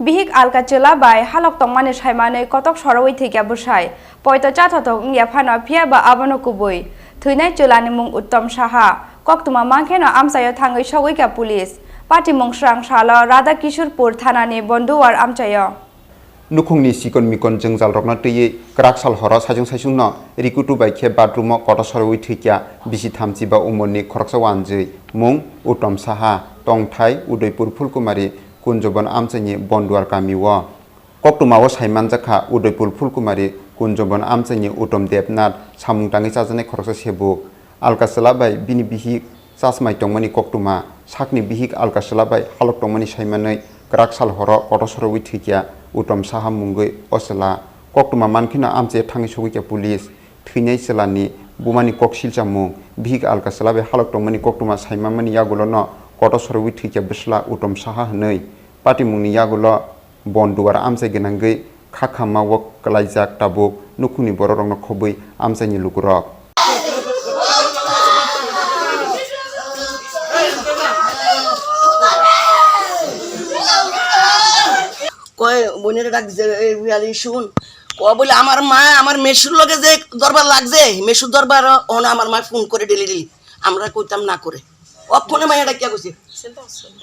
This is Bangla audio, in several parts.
Bihik alkachela by halok tongmane shaimane kotok soroi thikya busai. Poito chathotok yapano pia ba abano kubui. Thuinai chulani mung uttom saha. Koktuma mangkeno amsayo thangoi shogoi police. Party mung srang shala Radha Kishorpur thanani bonduwar amchayo. Nukhungni sikon mikon jengjal rokna tei kraksal hora sajung sajung no rikutu bai khe bathroom koto soroi thikya bisi thamchi ba umonni khoroksa wanjei mung uttom saha tongthai Udaipur Phulkumari Kunjoban amchani bonduar kamiwa koktumawo saimanjakha Udaipur Phulkumari Kunjoban amchani utom debnath samung tangi chajane khoroksa sebo alkasala bai bini bihi chasmai tongmani koktuma sakni bihik alkasala bai halok tongmani saimanai kraksal hora koto soroi thikya utom saha mungoi osala koktuma mankhina amche thangi sogikya police thwinai selani bumani koksilcha mung bihik alkasala bai halok tongmani koktuma saimamani yagulono koto soroi thikya bisla utom saha hnei pati mungni yagulo bonduar amche genangai khakha wok kalaijak tabuk nukhuni bororongno khobui amchani lukurok কয় বোনের ডাক দিছে শুন ক বলে আমার মা আমার মেশুর লগে যে দরবার লাগছে মেশুর দরবার ওনা আমার মা ফোন করে ডেলি আমরা কইতাম না করে অক্ষণে মাইয়া ডাকিয়া কইছে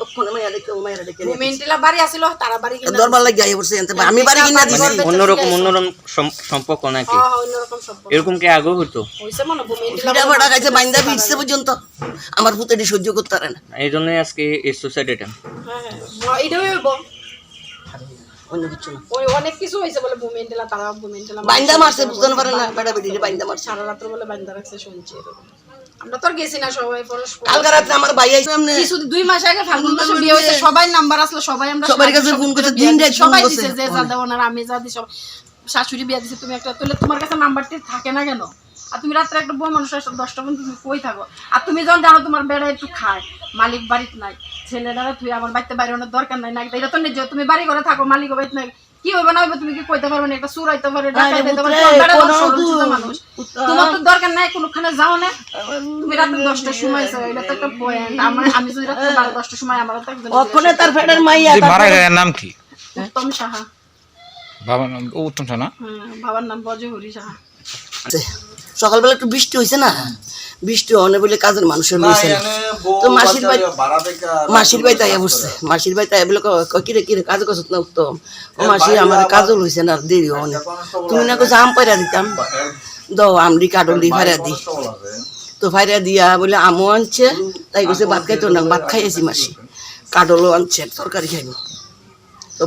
অক্ষণে মাইয়া ডাকিয়া মেন্টেলা বাড়ি আসিল তারা বাড়ি কিনা দরবার লাগি আই পড়ছে আমি বাড়ি কিনা দিছি অন্যরকম সম্পর্ক নাকি অন্যরকম সম্পর্ক এরকম কি আগে হতো হইছে মনে মেন্টেলা ফিরা বড় গাইছে বাইন্দা ফিরছে পর্যন্ত আমার পুতেটি সহ্য করতে পারে না এই জন্যই আজকে এই সোসাইটিটা হ্যাঁ এইটাই হইব অন্য কিছু না ওই অনেক কিছু হইছে বলে মেন্টেলা তারা মেন্টেলা বাইন্দা মারছে বুঝতে পারে না বেটা বেটিরে বাইন্দা মারছে সারা রাত বলে বাইন্দা রাখছে শুনছি এরকম আমরা তো আর গেছি না সবাই পরস্পর কালকে রাতে আমার ভাই আইছে এমনি কিছু 2 মাস আগে ফাল্গুন মাসে বিয়ে হইছে সবাই নাম্বার আসলো সবাই আমরা সবার কাছে ফোন করতে দিন রাত সবাই দিছে যে যা দাও না আমি যা দিছি শাশুড়ি বিয়ে দিছে তুমি একটা তাহলে তোমার কাছে নাম্বারটি থাকে না কেন আর তুমি রাতে একটা বউ মানুষ 10টা পর্যন্ত তুমি কই থাকো আর তুমি যখন জানো তোমার বেড়া একটু খায় মালিক বাড়িতে নাই ছেলেরা তুই আমার বাড়িতে বাইরে অনেক দরকার নাই না এটা তো নিজে তুমি বাড়ি ঘরে থাকো মালিক বাড়িতে নাই কি হইবে না হইবে তুমি কি কইতে পারবে না একটা সুর হইতে পারে ডাকাইতে পারে মানুষ তোমার তো দরকার নাই কোনখানে যাও না তুমি রাতে 10টার সময় যাও এটা তো একটা পয়েন্ট আমি যদি রাতে 10টার সময় আমার তো একদম ওখানে তার ফেডার মাইয়া মারা গেছে নাম কি উত্তম সাহা বাবার নাম উত্তম সাহা না বাবার নাম বজহরি সাহা সকালবেলা একটু বৃষ্টি হয়েছে না বৃষ্টি অনেক বলে কাজের মানুষের রয়েছে না তো মাসির ভাই তাই বসছে মাসির ভাই তাই বলে কিরে কিরে কাজ করছ না উত্তম ও মাসি আমার কাজও হয়েছে না দেরি অনেক তুমি না কিছু আম পাইরা দিতাম দাও আমরি কাটলি ফাইরা দি তো ফাইরা দিয়া বলে আমও আনছে তাই কইছে ভাত খাইতো না ভাত খাইয়েছি মাসি কাটলও আনছে তরকারি খাইব তো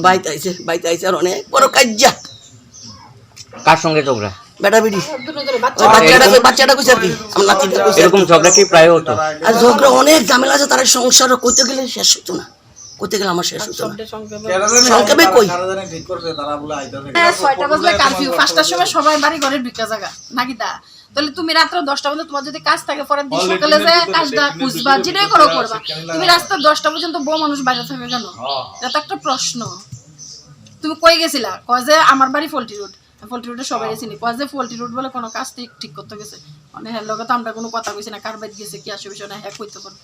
বাইতে আইছে আর অনেক বড় কাজ্জা কার সঙ্গে ঝগড়া বেটা বিড়ি বাচ্চাটা কইছে আর কি আমার নাতিটা কইছে এরকম ঝগড়া কি প্রায় হতো আর ঝগড়া অনেক ঝামেলা আছে তার সংসার কইতে গেলে শেষ হতো না কইতে গেলে আমার শেষ হতো না সংক্ষেপে কই 6টা বাজলে কারফিউ 5টার সময় সবাই বাড়ি ঘরে ঢুকা জায়গা নাকি তা তাহলে তুমি রাত্র 10টা পর্যন্ত তোমার যদি কাজ থাকে পরের দিন সকালে যায় কাজটা খুঁজবা যেটাই করবা তুমি রাস্তা 10টা পর্যন্ত বউ মানুষ বাইরে থাকে কেন এটা একটা প্রশ্ন তুমি কই গেছিলা কয় যে আমার বাড়ি ফল্টি রোডে সবাই চিনি কয় যে ফল্টি রোড বলে কোনো কাজ ঠিক করতে গেছে মানে হ্যাঁ লগে তো আমরা কোনো কথা কইছি না কার বাড়ি গেছে কি আসে বিষয় না হ্যাঁ কইতে পারবো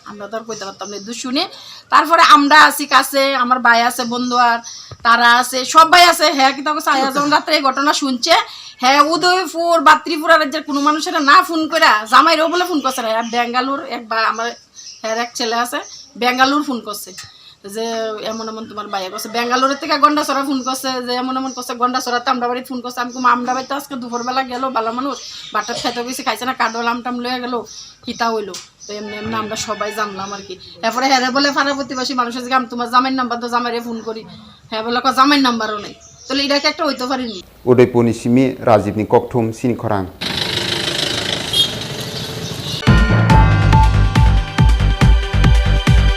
আমরা তো আর কইতে পারতাম না দু শুনে তারপরে আমরা আছি কাছে আমার ভাই আছে বন্ধু আর তারা আছে সবাই আছে হ্যাঁ কিন্তু সায়া যখন রাত্রে এই ঘটনা শুনছে হ্যাঁ উদয়পুর বা ত্রিপুরা রাজ্যের কোনো মানুষের না ফোন করে জামাইরেও বলে ফোন করছে হ্যাঁ বেঙ্গালুর আমার হ্যাঁ এক ছেলে আছে বেঙ্গালুর ফোন করছে যে এমন তোমার বাইরে করছে বেঙ্গালুরের থেকে গন্ডাছড়া ফোন করছে যে এমন করছে গন্ডাছড়াতে আমরা বাড়ি ফোন করছে আমি আমরা বাড়িতে আজকে দুপুরবেলা গেল ভালো মানুষ বাটার খেতে গেছে খাইছে না কাডল আমটাম লয়ে গেল কিতা হইলো তো এমনি আমরা সবাই জানলাম আর কি এরপরে হ্যাঁ বলে পাড়া প্রতিবাসী মানুষের আমি তোমার জামাইয়ের নাম্বার তো জামাইরে ফোন করি হ্যাঁ বলে জামাইয়ের নাম্বারও নেই তাহলে এটাকে একটা হইতে পারিনি Udaipur ni simi Rajibni kokthum sini khorang